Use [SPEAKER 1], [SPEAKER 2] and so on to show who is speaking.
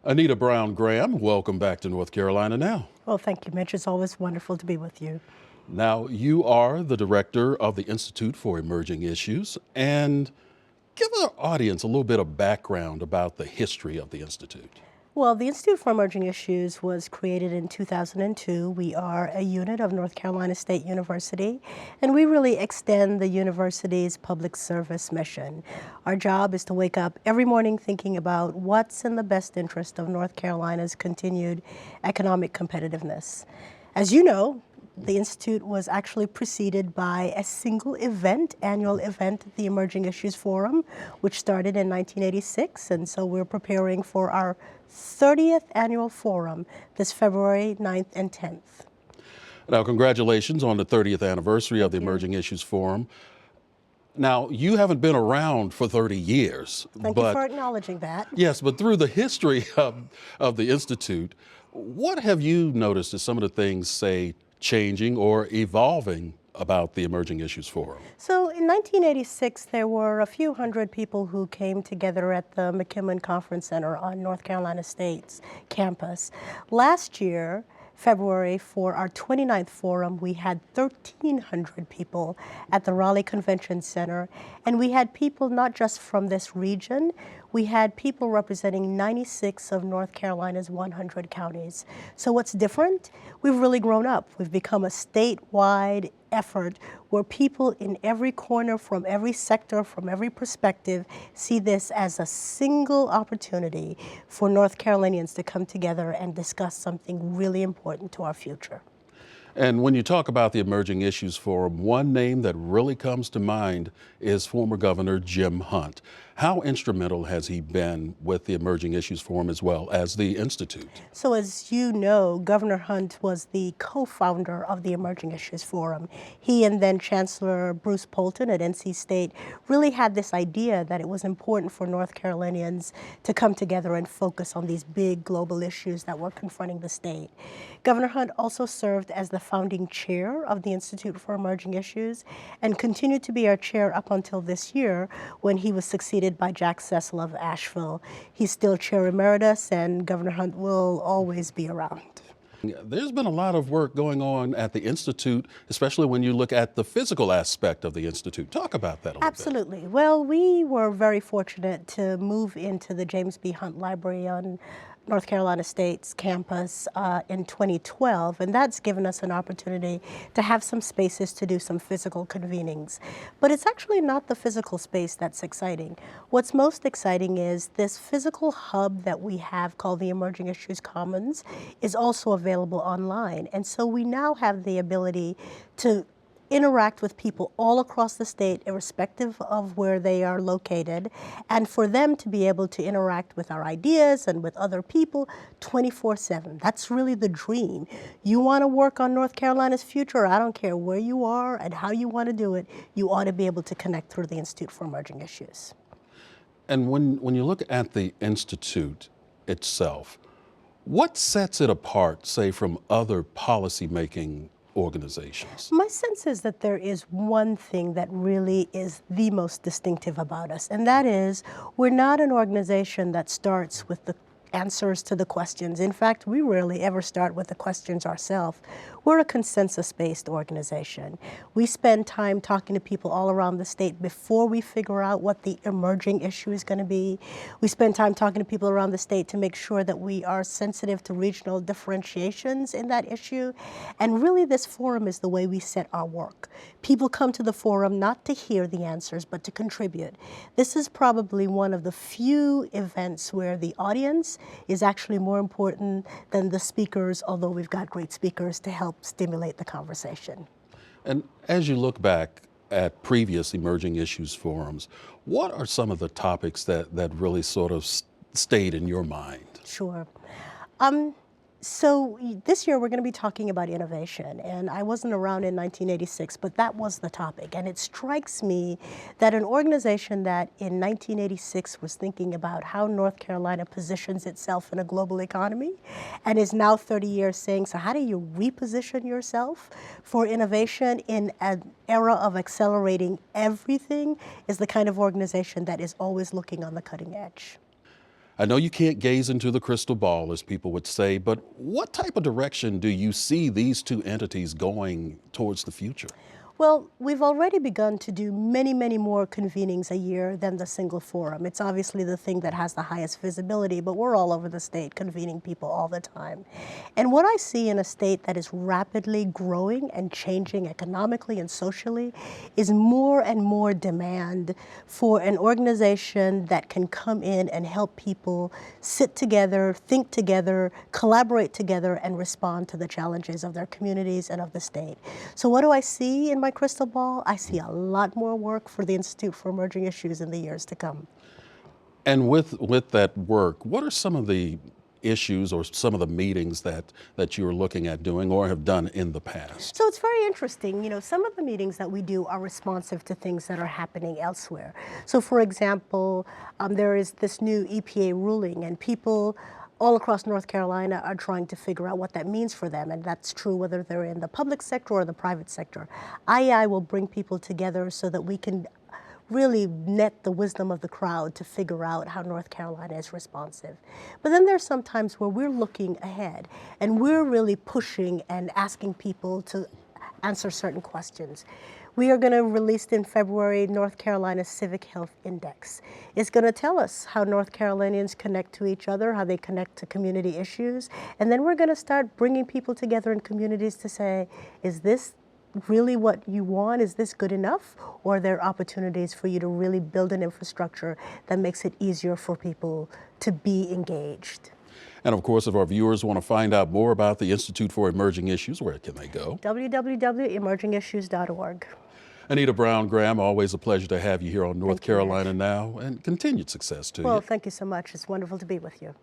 [SPEAKER 1] Anita Brown Graham, welcome back to North Carolina Now.
[SPEAKER 2] Well, thank you, Mitch. It's always wonderful to be with you.
[SPEAKER 1] Now, you are the director of the Institute for Emerging Issues, and give our audience a little bit of background about the history of the Institute.
[SPEAKER 2] Well, the Institute for Emerging Issues was created in 2002. We are a unit of North Carolina State University, and we really extend the university's public service mission. Our job is to wake up every morning thinking about what's in the best interest of North Carolina's continued economic competitiveness. As you know, the Institute was actually preceded by a single event, annual event, the Emerging Issues Forum, which started in 1986. And so we're preparing for our 30th annual forum this February 9th and 10th.
[SPEAKER 1] Now, congratulations on the 30th anniversary of the Emerging Issues Forum. Now, you haven't been around for 30 years.
[SPEAKER 2] Thank you for acknowledging that.
[SPEAKER 1] Yes, but through the history of the Institute, what have you noticed as some of the things, say, changing or evolving about the Emerging Issues Forum?
[SPEAKER 2] So in 1986, there were a few hundred people who came together at the McKimmon Conference Center on North Carolina State's campus. Last year, February, for our 29th forum, we had 1,300 people at the Raleigh Convention Center, and we had people not just from this region, we had people representing 96 of North Carolina's 100 counties. So what's different? We've really grown up. We've become a statewide effort where people in every corner, from every sector, from every perspective, see this as a single opportunity for North Carolinians to come together and discuss something really important to our future.
[SPEAKER 1] And when you talk about the Emerging Issues Forum, one name that really comes to mind is former Governor Jim Hunt. How instrumental has he been with the Emerging Issues Forum as well as the Institute?
[SPEAKER 2] So as you know, Governor Hunt was the co-founder of the Emerging Issues Forum. He and then Chancellor Bruce Poulton at NC State really had this idea that it was important for North Carolinians to come together and focus on these big global issues that were confronting the state. Governor Hunt also served as the founding chair of the Institute for Emerging Issues and continued to be our chair up until this year when he was succeeded by Jack Cecil of Asheville. He's still chair emeritus, and Governor Hunt will always be around.
[SPEAKER 1] There's been a lot of work going on at the Institute, especially when you look at the physical aspect of the Institute. Talk about that a little bit.
[SPEAKER 2] Absolutely. Well, we were very fortunate to move into the James B. Hunt Library on North Carolina State's campus in 2012, and that's given us an opportunity to have some spaces to do some physical convenings. But it's actually not the physical space that's exciting. What's most exciting is this physical hub that we have called the Emerging Issues Commons is also available online. And so we now have the ability to interact with people all across the state, irrespective of where they are located, and for them to be able to interact with our ideas and with other people 24/7. That's really the dream. You want to work on North Carolina's future, I don't care where you are and how you want to do it, you ought to be able to connect through the Institute for Emerging Issues.
[SPEAKER 1] And when you look at the Institute itself, what sets it apart, say, from other policymaking organizations?
[SPEAKER 2] My sense is that there is one thing that really is the most distinctive about us, and that is we're not an organization that starts with the answers to the questions. In fact, we rarely ever start with the questions ourselves. We're a consensus-based organization. We spend time talking to people all around the state before we figure out what the emerging issue is going to be. We spend time talking to people around the state to make sure that we are sensitive to regional differentiations in that issue. And really, this forum is the way we set our work. People come to the forum not to hear the answers, but to contribute. This is probably one of the few events where the audience is actually more important than the speakers, although we've got great speakers to help stimulate the conversation.
[SPEAKER 1] And as you look back at previous Emerging Issues forums, what are some of the topics that really sort of stayed in your mind?
[SPEAKER 2] Sure. So this year we're going to be talking about innovation, and I wasn't around in 1986, but that was the topic. And it strikes me that an organization that in 1986 was thinking about how North Carolina positions itself in a global economy and is now 30 years saying, so how do you reposition yourself for innovation in an era of accelerating everything, is the kind of organization that is always looking on the cutting edge.
[SPEAKER 1] I know you can't gaze into the crystal ball, as people would say, but what type of direction do you see these two entities going towards the future?
[SPEAKER 2] Well, we've already begun to do many, many more convenings a year than the single forum. It's obviously the thing that has the highest visibility, but we're all over the state convening people all the time. And what I see in a state that is rapidly growing and changing economically and socially is more and more demand for an organization that can come in and help people sit together, think together, collaborate together, and respond to the challenges of their communities and of the state. So what do I see in my crystal ball? I see a lot more work for the Institute for Emerging Issues in the years to come.
[SPEAKER 1] And with that work, what are some of the issues or some of the meetings that you're looking at doing or have done in the past?
[SPEAKER 2] So it's very interesting. You know, some of the meetings that we do are responsive to things that are happening elsewhere. So for example, there is this new EPA ruling, and people all across North Carolina are trying to figure out what that means for them, and that's true whether they're in the public sector or the private sector. IEI will bring people together so that we can really net the wisdom of the crowd to figure out how North Carolina is responsive. But then there's some times where we're looking ahead and we're really pushing and asking people to answer certain questions. We are going to release in February North Carolina Civic Health Index. It's going to tell us how North Carolinians connect to each other, how they connect to community issues, and then we're going to start bringing people together in communities to say, is this really what you want? Is this good enough? Or are there opportunities for you to really build an infrastructure that makes it easier for people to be engaged?
[SPEAKER 1] And of course, if our viewers want to find out more about the Institute for Emerging Issues, where can they go?
[SPEAKER 2] www.emergingissues.org.
[SPEAKER 1] Anita Brown Graham, always a pleasure to have you here on North Carolina Now, and continued success to you.
[SPEAKER 2] Well, thank you so much. It's wonderful to be with you.